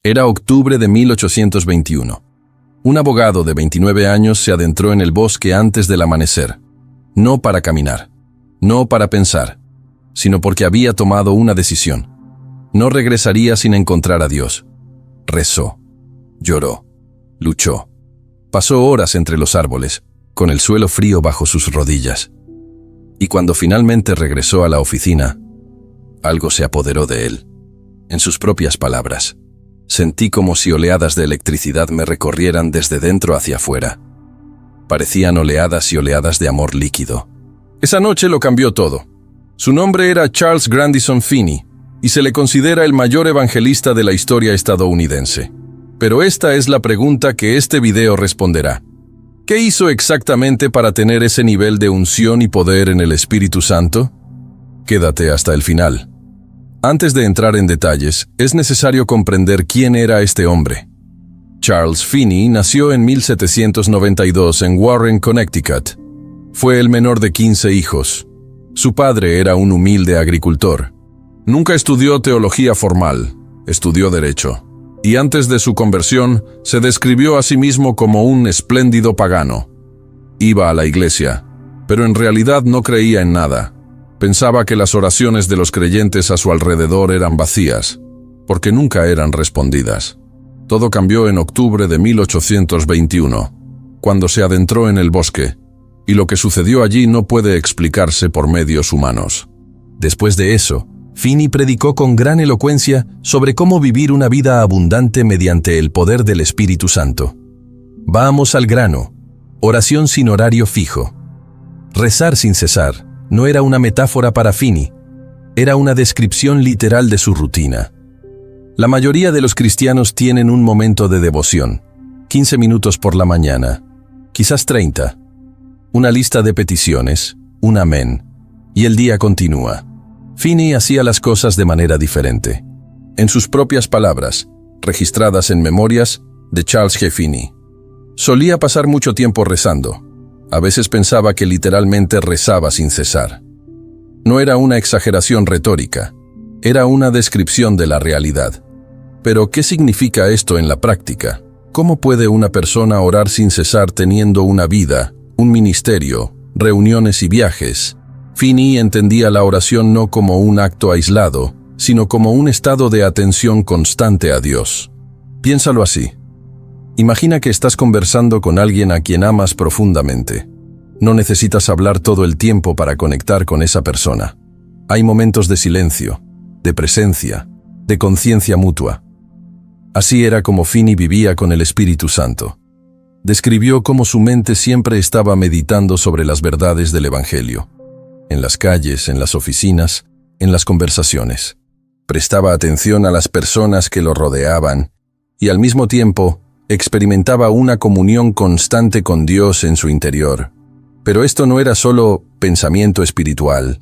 Era octubre de 1821. Un abogado de 29 años se adentró en el bosque antes del amanecer, no para caminar, no para pensar, sino porque había tomado una decisión. No regresaría sin encontrar a Dios. Rezó, lloró, luchó. Pasó horas entre los árboles, con el suelo frío bajo sus rodillas. Y cuando finalmente regresó a la oficina, algo se apoderó de él. En sus propias palabras, sentí como si oleadas de electricidad me recorrieran desde dentro hacia afuera. Parecían oleadas y oleadas de amor líquido. Esa noche lo cambió todo. Su nombre era Charles Grandison Finney, y se le considera el mayor evangelista de la historia estadounidense. Pero esta es la pregunta que este video responderá. ¿Qué hizo exactamente para tener ese nivel de unción y poder en el Espíritu Santo? Quédate hasta el final. Antes de entrar en detalles, es necesario comprender quién era este hombre. Charles Finney nació en 1792 en Warren, Connecticut. Fue el menor de 15 hijos. Su padre era un humilde agricultor. Nunca estudió teología formal, estudió derecho. Y antes de su conversión, se describió a sí mismo como un espléndido pagano. Iba a la iglesia, pero en realidad no creía en nada. Pensaba que las oraciones de los creyentes a su alrededor eran vacías, porque nunca eran respondidas. Todo cambió en octubre de 1821, cuando se adentró en el bosque, y lo que sucedió allí no puede explicarse por medios humanos. Después de eso, Finney predicó con gran elocuencia sobre cómo vivir una vida abundante mediante el poder del Espíritu Santo. Vamos al grano. Oración sin horario fijo. Rezar sin cesar no era una metáfora para Finney, era una descripción literal de su rutina. La mayoría de los cristianos tienen un momento de devoción, 15 minutos por la mañana, quizás 30, una lista de peticiones, un amén, y el día continúa. Finney hacía las cosas de manera diferente. En sus propias palabras, registradas en Memorias de Charles G. Finney, solía pasar mucho tiempo rezando. A veces pensaba que literalmente rezaba sin cesar. No era una exageración retórica, era una descripción de la realidad. Pero, ¿qué significa esto en la práctica? ¿Cómo puede una persona orar sin cesar teniendo una vida, un ministerio, reuniones y viajes? Finney entendía la oración no como un acto aislado, sino como un estado de atención constante a Dios. Piénsalo así. Imagina que estás conversando con alguien a quien amas profundamente. No necesitas hablar todo el tiempo para conectar con esa persona. Hay momentos de silencio, de presencia, de conciencia mutua. Así era como Finney vivía con el Espíritu Santo. Describió cómo su mente siempre estaba meditando sobre las verdades del Evangelio. En las calles, en las oficinas, en las conversaciones. Prestaba atención a las personas que lo rodeaban y al mismo tiempo experimentaba una comunión constante con Dios en su interior. Pero esto no era solo pensamiento espiritual.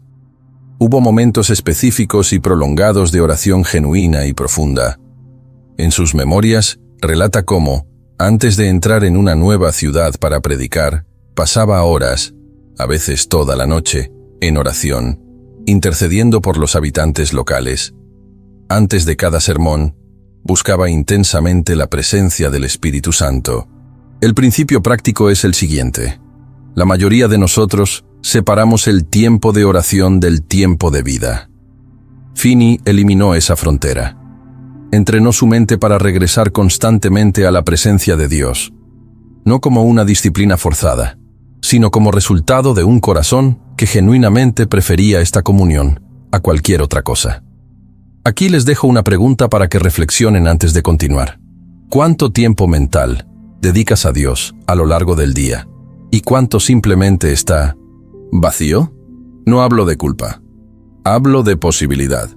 Hubo momentos específicos y prolongados de oración genuina y profunda. En sus memorias, relata cómo, antes de entrar en una nueva ciudad para predicar, pasaba horas, a veces toda la noche, en oración, intercediendo por los habitantes locales. Antes de cada sermón, buscaba intensamente la presencia del Espíritu Santo. El principio práctico es el siguiente. La mayoría de nosotros separamos el tiempo de oración del tiempo de vida. Finney eliminó esa frontera. Entrenó su mente para regresar constantemente a la presencia de Dios, no como una disciplina forzada, sino como resultado de un corazón que genuinamente prefería esta comunión a cualquier otra cosa. Aquí les dejo una pregunta para que reflexionen antes de continuar. ¿Cuánto tiempo mental dedicas a Dios a lo largo del día? ¿Y cuánto simplemente está vacío? No hablo de culpa, hablo de posibilidad.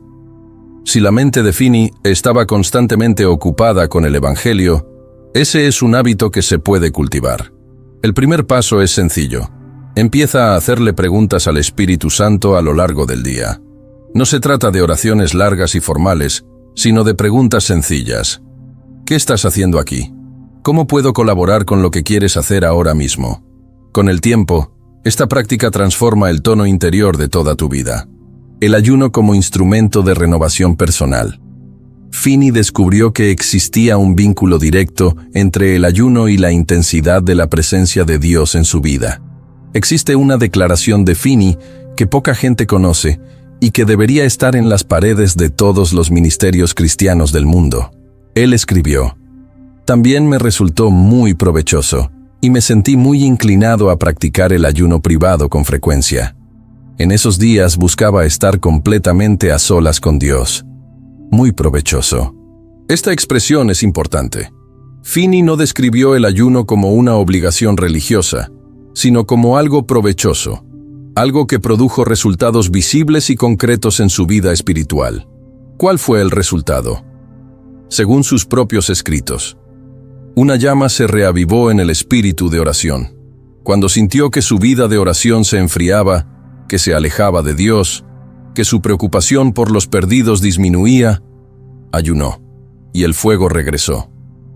Si la mente de Finney estaba constantemente ocupada con el Evangelio, ese es un hábito que se puede cultivar. El primer paso es sencillo. Empieza a hacerle preguntas al Espíritu Santo a lo largo del día. No se trata de oraciones largas y formales, sino de preguntas sencillas. ¿Qué estás haciendo aquí? ¿Cómo puedo colaborar con lo que quieres hacer ahora mismo? Con el tiempo, esta práctica transforma el tono interior de toda tu vida. El ayuno como instrumento de renovación personal. Finney descubrió que existía un vínculo directo entre el ayuno y la intensidad de la presencia de Dios en su vida. Existe una declaración de Finney que poca gente conoce y que debería estar en las paredes de todos los ministerios cristianos del mundo. Él escribió: «También me resultó muy provechoso y me sentí muy inclinado a practicar el ayuno privado con frecuencia. En esos días buscaba estar completamente a solas con Dios. Muy provechoso». Esta expresión es importante. Finney no describió el ayuno como una obligación religiosa, sino como algo provechoso, algo que produjo resultados visibles y concretos en su vida espiritual. ¿Cuál fue el resultado? Según sus propios escritos, una llama se reavivó en el espíritu de oración. Cuando sintió que su vida de oración se enfriaba, que se alejaba de Dios, que su preocupación por los perdidos disminuía, ayunó, y el fuego regresó.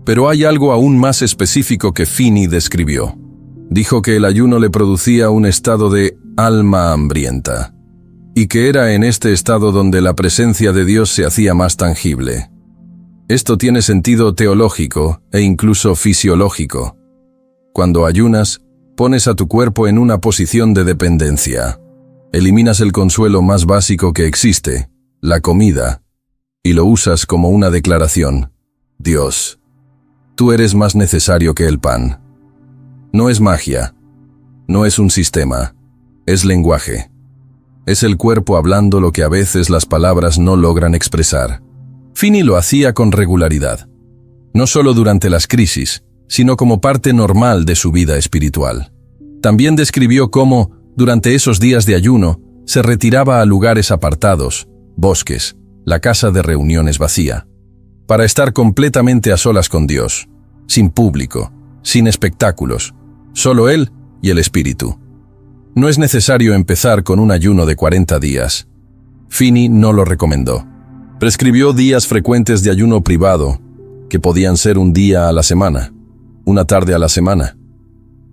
Pero hay algo aún más específico que Finney describió. Dijo que el ayuno le producía un estado de alma hambrienta, y que era en este estado donde la presencia de Dios se hacía más tangible. Esto tiene sentido teológico e incluso fisiológico. Cuando ayunas, pones a tu cuerpo en una posición de dependencia. Eliminas el consuelo más básico que existe, la comida, y lo usas como una declaración: Dios, tú eres más necesario que el pan. No es magia, no es un sistema, es lenguaje. Es el cuerpo hablando lo que a veces las palabras no logran expresar. Finney lo hacía con regularidad, no solo durante las crisis, sino como parte normal de su vida espiritual. También describió cómo, durante esos días de ayuno, se retiraba a lugares apartados, bosques, la casa de reuniones vacía, para estar completamente a solas con Dios, sin público, sin espectáculos, solo Él y el Espíritu. No es necesario empezar con un ayuno de 40 días. Finney no lo recomendó. Prescribió días frecuentes de ayuno privado, que podían ser un día a la semana, una tarde a la semana.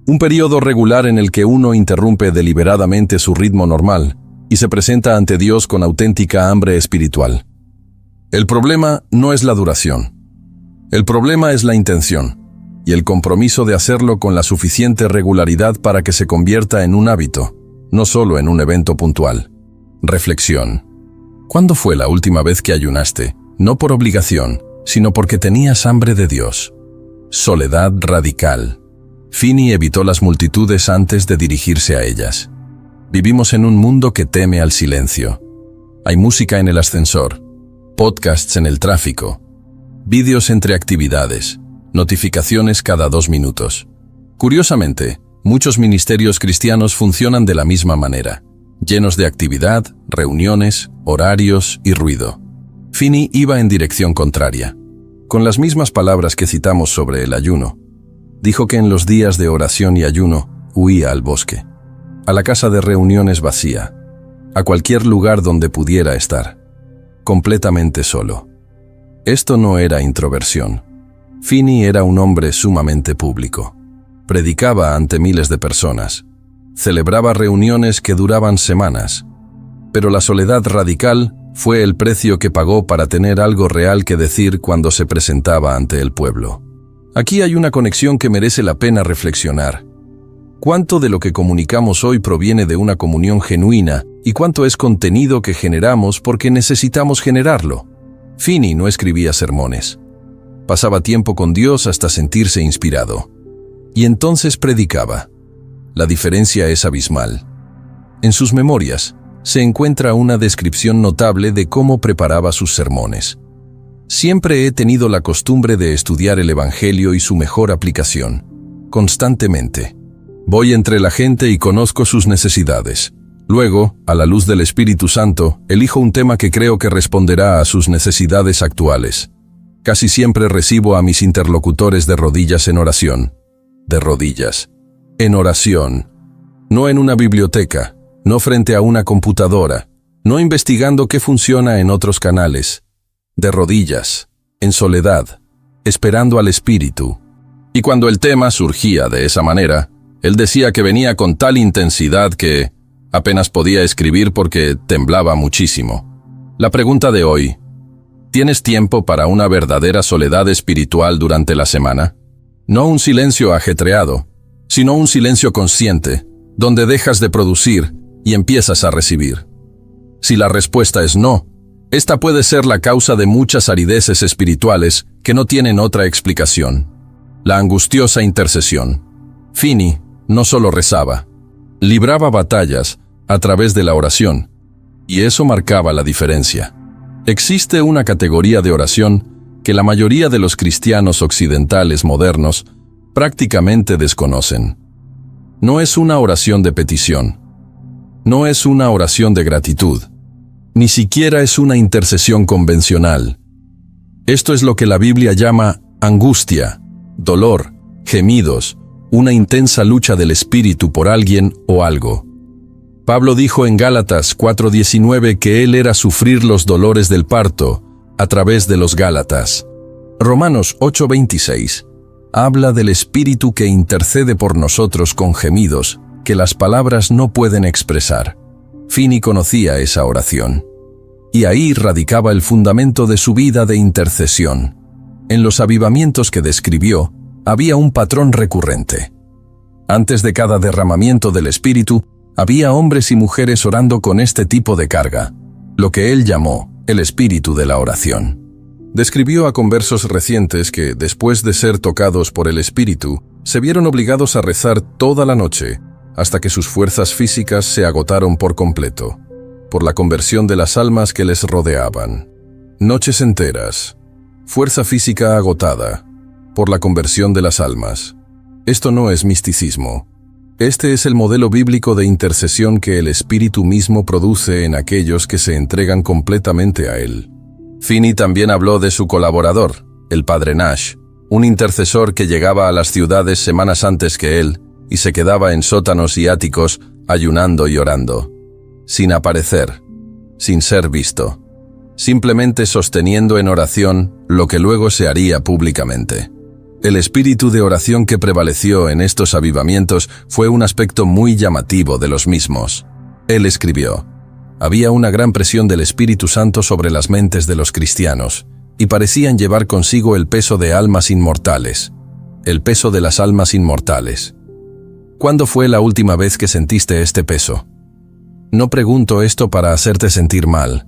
Un periodo regular en el que uno interrumpe deliberadamente su ritmo normal y se presenta ante Dios con auténtica hambre espiritual. El problema no es la duración. El problema es la intención y el compromiso de hacerlo con la suficiente regularidad para que se convierta en un hábito, no solo en un evento puntual. Reflexión. ¿Cuándo fue la última vez que ayunaste, no por obligación, sino porque tenías hambre de Dios? Soledad radical. Finney evitó las multitudes antes de dirigirse a ellas. Vivimos en un mundo que teme al silencio. Hay música en el ascensor, podcasts en el tráfico, vídeos entre actividades, notificaciones cada 2 minutos. Curiosamente, muchos ministerios cristianos funcionan de la misma manera, llenos de actividad, reuniones, horarios y ruido. Finney iba en dirección contraria. Con las mismas palabras que citamos sobre el ayuno, dijo que en los días de oración y ayuno huía al bosque, a la casa de reuniones vacía, a cualquier lugar donde pudiera estar, completamente solo. Esto no era introversión. Finney era un hombre sumamente público. Predicaba ante miles de personas. Celebraba reuniones que duraban semanas. Pero la soledad radical fue el precio que pagó para tener algo real que decir cuando se presentaba ante el pueblo. Aquí hay una conexión que merece la pena reflexionar. ¿Cuánto de lo que comunicamos hoy proviene de una comunión genuina y cuánto es contenido que generamos porque necesitamos generarlo? Finney no escribía sermones. Pasaba tiempo con Dios hasta sentirse inspirado. Y entonces predicaba. La diferencia es abismal. En sus memorias se encuentra una descripción notable de cómo preparaba sus sermones. Siempre he tenido la costumbre de estudiar el Evangelio y su mejor aplicación, constantemente. Voy entre la gente y conozco sus necesidades. Luego, a la luz del Espíritu Santo, elijo un tema que creo que responderá a sus necesidades actuales. Casi siempre recibo a mis interlocutores de rodillas en oración. De rodillas. En oración. No en una biblioteca, no frente a una computadora, no investigando qué funciona en otros canales. De rodillas, en soledad, esperando al Espíritu. Y cuando el tema surgía de esa manera, él decía que venía con tal intensidad que apenas podía escribir porque temblaba muchísimo. La pregunta de hoy: ¿Tienes tiempo para una verdadera soledad espiritual durante la semana? No un silencio ajetreado, sino un silencio consciente, donde dejas de producir y empiezas a recibir. Si la respuesta es no, esta puede ser la causa de muchas arideces espirituales que no tienen otra explicación. La angustiosa intercesión. Finney no solo rezaba, libraba batallas a través de la oración, y eso marcaba la diferencia. Existe una categoría de oración que la mayoría de los cristianos occidentales modernos prácticamente desconocen. No es una oración de petición, no es una oración de gratitud, ni siquiera es una intercesión convencional. Esto es lo que la Biblia llama angustia, dolor, gemidos, una intensa lucha del espíritu por alguien o algo. Pablo dijo en Gálatas 4:19 que él era sufrir los dolores del parto a través de los Gálatas. Romanos 8:26 habla del espíritu que intercede por nosotros con gemidos que las palabras no pueden expresar. Finney conocía esa oración. Y ahí radicaba el fundamento de su vida de intercesión. En los avivamientos que describió, había un patrón recurrente. Antes de cada derramamiento del Espíritu, había hombres y mujeres orando con este tipo de carga, lo que él llamó el espíritu de la oración. Describió a conversos recientes que, después de ser tocados por el Espíritu, se vieron obligados a rezar toda la noche, hasta que sus fuerzas físicas se agotaron por completo, por la conversión de las almas que les rodeaban. Noches enteras, fuerza física agotada, por la conversión de las almas. Esto no es misticismo. Este es el modelo bíblico de intercesión que el Espíritu mismo produce en aquellos que se entregan completamente a Él. Finney también habló de su colaborador, el Padre Nash, un intercesor que llegaba a las ciudades semanas antes que él y se quedaba en sótanos y áticos ayunando y orando, sin aparecer, sin ser visto, simplemente sosteniendo en oración lo que luego se haría públicamente. El espíritu de oración que prevaleció en estos avivamientos fue un aspecto muy llamativo de los mismos. Él escribió: había una gran presión del Espíritu Santo sobre las mentes de los cristianos, y parecían llevar consigo el peso de almas inmortales, el peso de las almas inmortales. ¿Cuándo fue la última vez que sentiste este peso? No pregunto esto para hacerte sentir mal.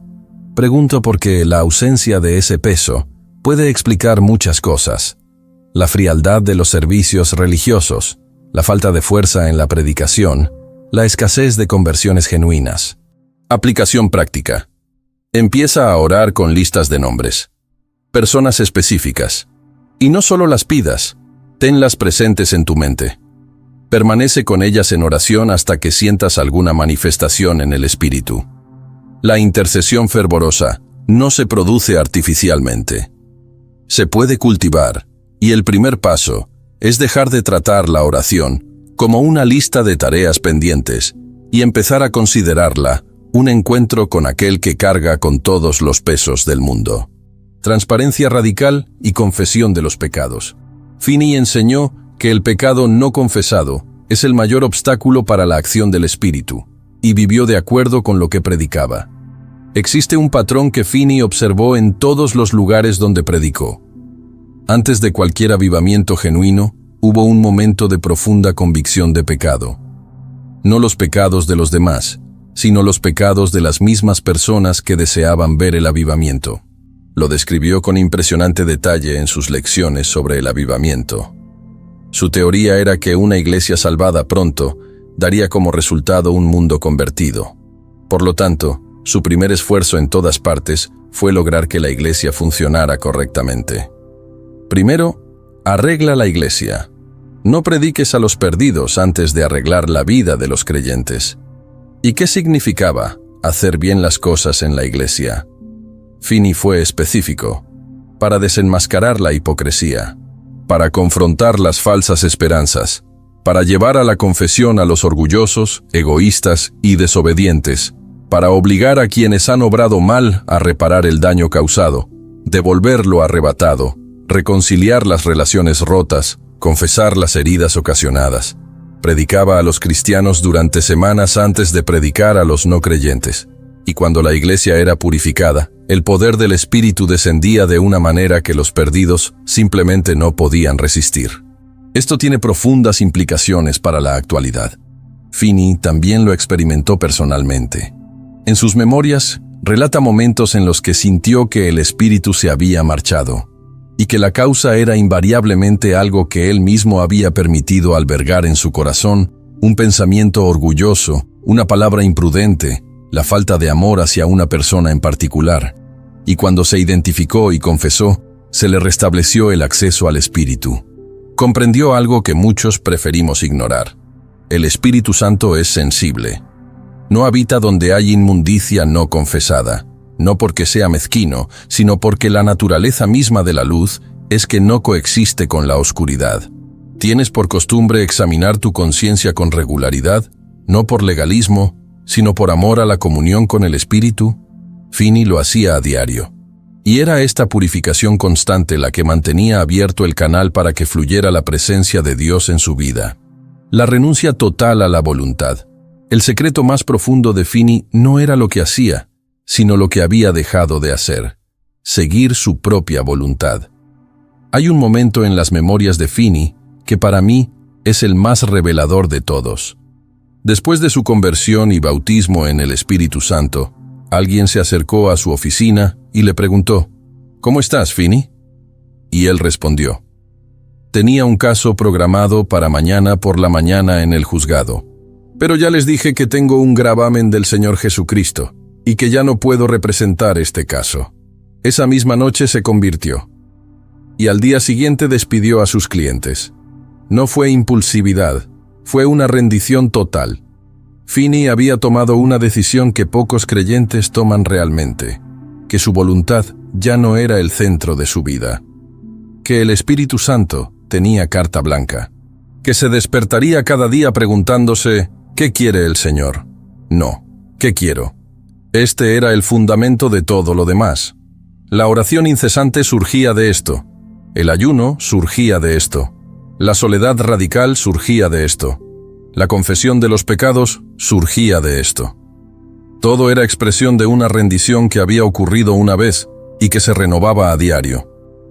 Pregunto porque la ausencia de ese peso puede explicar muchas cosas. La frialdad de los servicios religiosos, la falta de fuerza en la predicación, la escasez de conversiones genuinas. Aplicación práctica. Empieza a orar con listas de nombres, personas específicas. Y no solo las pidas, tenlas presentes en tu mente. Permanece con ellas en oración hasta que sientas alguna manifestación en el espíritu. La intercesión fervorosa no se produce artificialmente. Se puede cultivar, y el primer paso es dejar de tratar la oración como una lista de tareas pendientes y empezar a considerarla un encuentro con aquel que carga con todos los pesos del mundo. Transparencia radical y confesión de los pecados. Finney enseñó que el pecado no confesado es el mayor obstáculo para la acción del Espíritu, y vivió de acuerdo con lo que predicaba. Existe un patrón que Finney observó en todos los lugares donde predicó. Antes de cualquier avivamiento genuino, hubo un momento de profunda convicción de pecado. No los pecados de los demás, sino los pecados de las mismas personas que deseaban ver el avivamiento. Lo describió con impresionante detalle en sus lecciones sobre el avivamiento. Su teoría era que una iglesia salvada pronto daría como resultado un mundo convertido. Por lo tanto, su primer esfuerzo en todas partes fue lograr que la iglesia funcionara correctamente. Primero, arregla la iglesia. No prediques a los perdidos antes de arreglar la vida de los creyentes. ¿Y qué significaba hacer bien las cosas en la iglesia? Finney fue específico, para desenmascarar la hipocresía, para confrontar las falsas esperanzas, para llevar a la confesión a los orgullosos, egoístas y desobedientes, para obligar a quienes han obrado mal a reparar el daño causado, devolver lo arrebatado, reconciliar las relaciones rotas, confesar las heridas ocasionadas. Predicaba a los cristianos durante semanas antes de predicar a los no creyentes. Y cuando la iglesia era purificada, el poder del Espíritu descendía de una manera que los perdidos simplemente no podían resistir. Esto tiene profundas implicaciones para la actualidad. Finney también lo experimentó personalmente. En sus memorias, relata momentos en los que sintió que el Espíritu se había marchado, y que la causa era invariablemente algo que él mismo había permitido albergar en su corazón, un pensamiento orgulloso, una palabra imprudente, la falta de amor hacia una persona en particular, y cuando se identificó y confesó, se le restableció el acceso al Espíritu. Comprendió algo que muchos preferimos ignorar. El Espíritu Santo es sensible. No habita donde hay inmundicia no confesada, no porque sea mezquino, sino porque la naturaleza misma de la luz es que no coexiste con la oscuridad. ¿Tienes por costumbre examinar tu conciencia con regularidad, no por legalismo, sino por amor a la comunión con el Espíritu? Finney lo hacía a diario. Y era esta purificación constante la que mantenía abierto el canal para que fluyera la presencia de Dios en su vida. La renuncia total a la voluntad. El secreto más profundo de Finney no era lo que hacía, sino lo que había dejado de hacer: seguir su propia voluntad. Hay un momento en las memorias de Finney que para mí es el más revelador de todos. Después de su conversión y bautismo en el Espíritu Santo, alguien se acercó a su oficina y le preguntó: ¿Cómo estás, Finney? Y él respondió: tenía un caso programado para mañana por la mañana en el juzgado, pero ya les dije que tengo un gravamen del Señor Jesucristo y que ya no puedo representar este caso. Esa misma noche se convirtió y al día siguiente despidió a sus clientes. No fue impulsividad, fue una rendición total. Finney había tomado una decisión que pocos creyentes toman realmente, que su voluntad ya no era el centro de su vida, que el Espíritu Santo tenía carta blanca, que se despertaría cada día preguntándose: ¿qué quiere el Señor? No, ¿qué quiero? Este era el fundamento de todo lo demás. La oración incesante surgía de esto, el ayuno surgía de esto, la soledad radical surgía de esto, la confesión de los pecados surgía de esto. Todo era expresión de una rendición que había ocurrido una vez y que se renovaba a diario.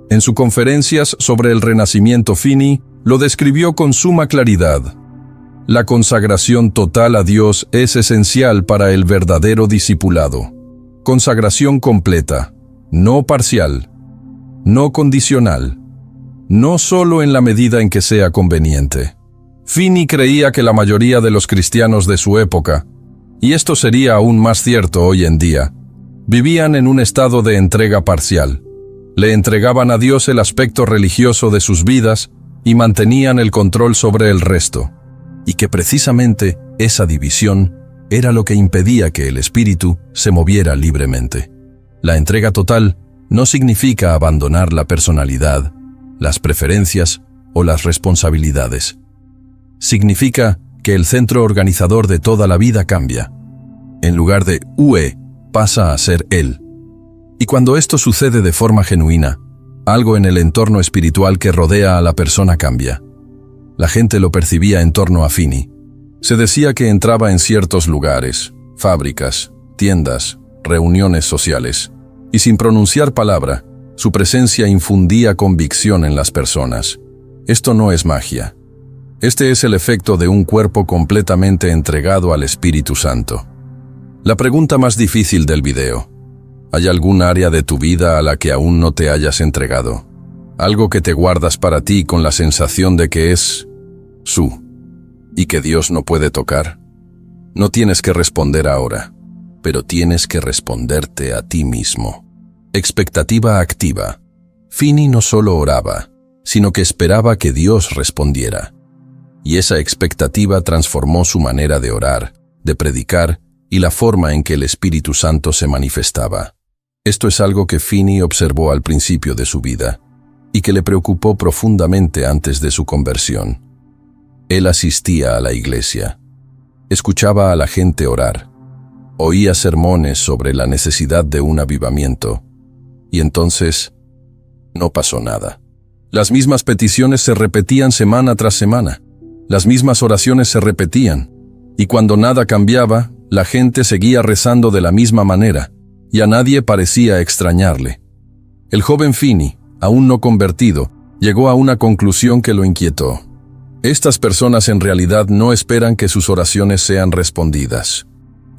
En sus conferencias sobre el renacimiento, Finney lo describió con suma claridad. La consagración total a Dios es esencial para el verdadero discipulado. Consagración completa, no parcial, no condicional, no solo en la medida en que sea conveniente. Finney creía que la mayoría de los cristianos de su época, y esto sería aún más cierto hoy en día, vivían en un estado de entrega parcial. Le entregaban a Dios el aspecto religioso de sus vidas y mantenían el control sobre el resto, y que precisamente esa división era lo que impedía que el espíritu se moviera libremente. La entrega total no significa abandonar la personalidad, las preferencias o las responsabilidades. Significa que el centro organizador de toda la vida cambia. En lugar de UE, pasa a ser Él. Y cuando esto sucede de forma genuina, algo en el entorno espiritual que rodea a la persona cambia. La gente lo percibía en torno a Finney. Se decía que entraba en ciertos lugares, fábricas, tiendas, reuniones sociales, y sin pronunciar palabra, su presencia infundía convicción en las personas. Esto no es magia. Este es el efecto de un cuerpo completamente entregado al Espíritu Santo. La pregunta más difícil del video: ¿hay algún área de tu vida a la que aún no te hayas entregado? Algo que te guardas para ti con la sensación de que es su y que Dios no puede tocar. No tienes que responder ahora, pero tienes que responderte a ti mismo. Expectativa activa. Finney no solo oraba, sino que esperaba que Dios respondiera. Y esa expectativa transformó su manera de orar, de predicar y la forma en que el Espíritu Santo se manifestaba. Esto es algo que Finney observó al principio de su vida y que le preocupó profundamente antes de su conversión. Él asistía a la iglesia, escuchaba a la gente orar, oía sermones sobre la necesidad de un avivamiento, y entonces no pasó nada. Las mismas peticiones se repetían semana tras semana, las mismas oraciones se repetían, y cuando nada cambiaba, La gente seguía rezando de la misma manera, y a nadie parecía extrañarle. El joven Finney, aún no convertido, llegó a una conclusión que lo inquietó. Estas personas en realidad no esperan que sus oraciones sean respondidas.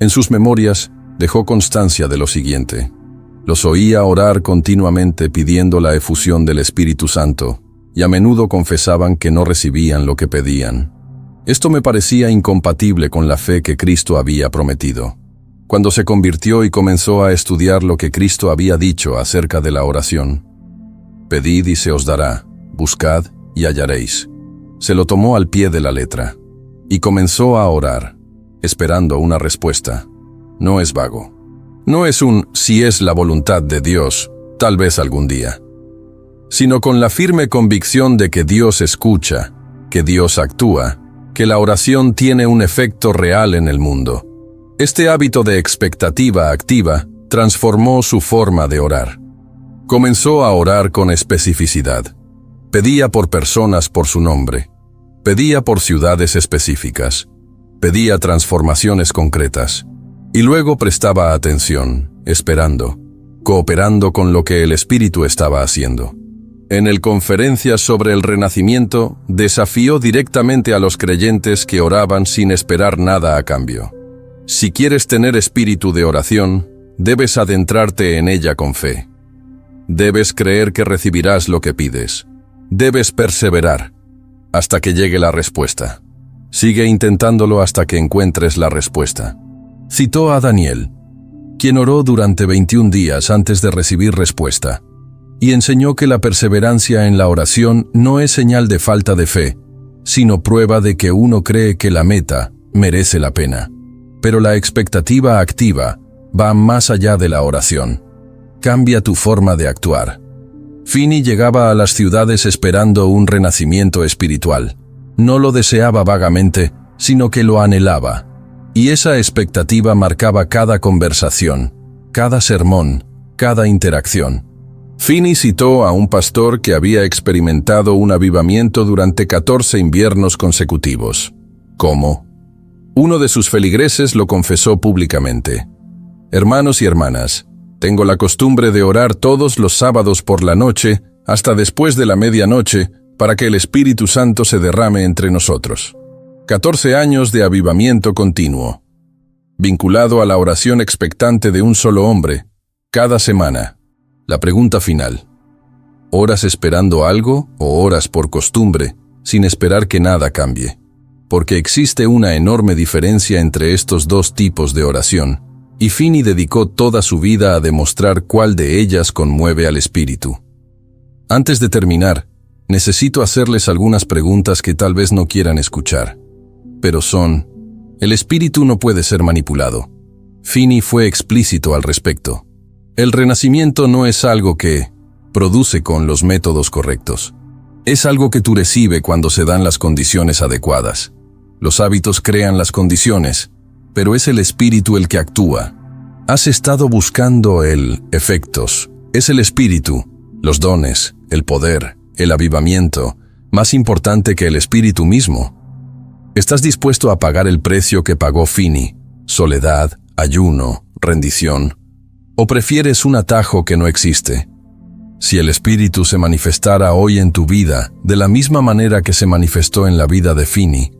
En sus memorias dejó constancia de lo siguiente: los oía orar continuamente pidiendo la efusión del Espíritu Santo, y a menudo confesaban que no recibían lo que pedían. Esto me parecía incompatible con la fe que Cristo había prometido. Cuando se convirtió y comenzó a estudiar lo que Cristo había dicho acerca de la oración: pedid y se os dará, buscad y hallaréis, se lo tomó al pie de la letra, y comenzó a orar, esperando una respuesta. No es vago. No es un si es la voluntad de Dios, tal vez algún día, sino con la firme convicción de que Dios escucha, que Dios actúa, que la oración tiene un efecto real en el mundo. Este hábito de expectativa activa transformó su forma de orar. Comenzó a orar con especificidad. Pedía por personas por su nombre. Pedía por ciudades específicas. Pedía transformaciones concretas. Y luego prestaba atención, esperando, cooperando con lo que el Espíritu estaba haciendo. En el Conferencia sobre el Renacimiento, desafió directamente a los creyentes que oraban sin esperar nada a cambio. Si quieres tener espíritu de oración, debes adentrarte en ella con fe. Debes creer que recibirás lo que pides. Debes perseverar hasta que llegue la respuesta. Sigue intentándolo hasta que encuentres la respuesta. Citó a Daniel, quien oró durante 21 días antes de recibir respuesta, y enseñó que la perseverancia en la oración no es señal de falta de fe, sino prueba de que uno cree que la meta merece la pena. Pero la expectativa activa va más allá de la oración. Cambia tu forma de actuar. Finney llegaba a las ciudades esperando un renacimiento espiritual. No lo deseaba vagamente, sino que lo anhelaba. Y esa expectativa marcaba cada conversación, cada sermón, cada interacción. Finney citó a un pastor que había experimentado un avivamiento durante 14 inviernos consecutivos. ¿Cómo? Uno de sus feligreses lo confesó públicamente. Hermanos y hermanas, tengo la costumbre de orar todos los sábados por la noche hasta después de la medianoche para que el Espíritu Santo se derrame entre nosotros. 14 años de avivamiento continuo, vinculado a la oración expectante de un solo hombre, cada semana. La pregunta final: ¿oras esperando algo o oras por costumbre, sin esperar que nada cambie? Porque existe una enorme diferencia entre estos dos tipos de oración, y Finney dedicó toda su vida a demostrar cuál de ellas conmueve al Espíritu. Antes de terminar, necesito hacerles algunas preguntas que tal vez no quieran escuchar. Pero el Espíritu no puede ser manipulado. Finney fue explícito al respecto. El renacimiento no es algo que produce con los métodos correctos. Es algo que tú recibes cuando se dan las condiciones adecuadas. Los hábitos crean las condiciones, pero es el Espíritu el que actúa. Has estado buscando efectos. Es el Espíritu, los dones, el poder, el avivamiento, más importante que el Espíritu mismo. ¿Estás dispuesto a pagar el precio que pagó Finney? Soledad, ayuno, rendición. ¿O prefieres un atajo que no existe? Si el Espíritu se manifestara hoy en tu vida de la misma manera que se manifestó en la vida de Finney,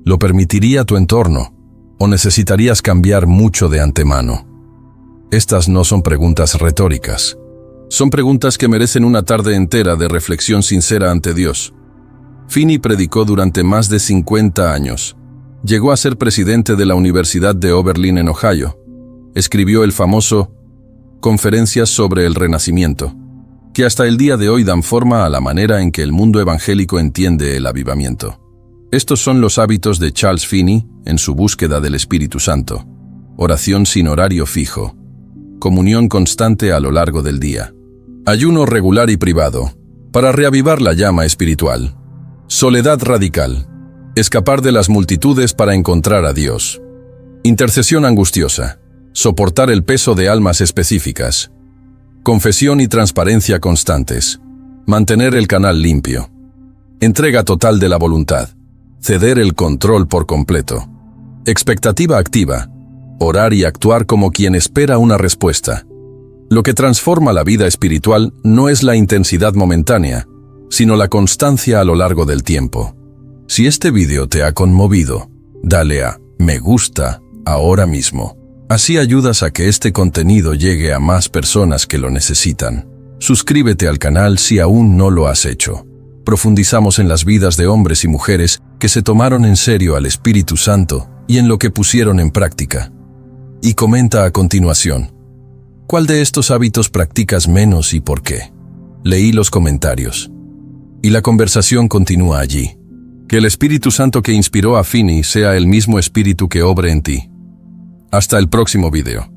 ¿lo permitiría tu entorno? ¿O necesitarías cambiar mucho de antemano? Estas no son preguntas retóricas. Son preguntas que merecen una tarde entera de reflexión sincera ante Dios. Finney predicó durante más de 50 años. Llegó a ser presidente de la Universidad de Oberlin en Ohio. Escribió el famoso Conferencias sobre el Renacimiento, que hasta el día de hoy dan forma a la manera en que el mundo evangélico entiende el avivamiento. Estos son los hábitos de Charles Finney en su búsqueda del Espíritu Santo. Oración sin horario fijo. Comunión constante a lo largo del día. Ayuno regular y privado, para reavivar la llama espiritual. Soledad radical. Escapar de las multitudes para encontrar a Dios. Intercesión angustiosa. Soportar el peso de almas específicas. Confesión y transparencia constantes. Mantener el canal limpio. Entrega total de la voluntad. Ceder el control por completo. Expectativa activa. orar y actuar como quien espera una respuesta. Lo que transforma la vida espiritual no es la intensidad momentánea, sino la constancia a lo largo del tiempo. Si este vídeo te ha conmovido, dale a me gusta ahora mismo. Así ayudas a que este contenido llegue a más personas que lo necesitan. Suscríbete al canal si aún no lo has hecho. Profundizamos en las vidas de hombres y mujeres que se tomaron en serio al Espíritu Santo y en lo que pusieron en práctica. Y comenta a continuación: ¿cuál de estos hábitos practicas menos y por qué? Leí los comentarios. Y la conversación continúa allí. Que el Espíritu Santo que inspiró a Finney sea el mismo Espíritu que obre en ti. Hasta el próximo video.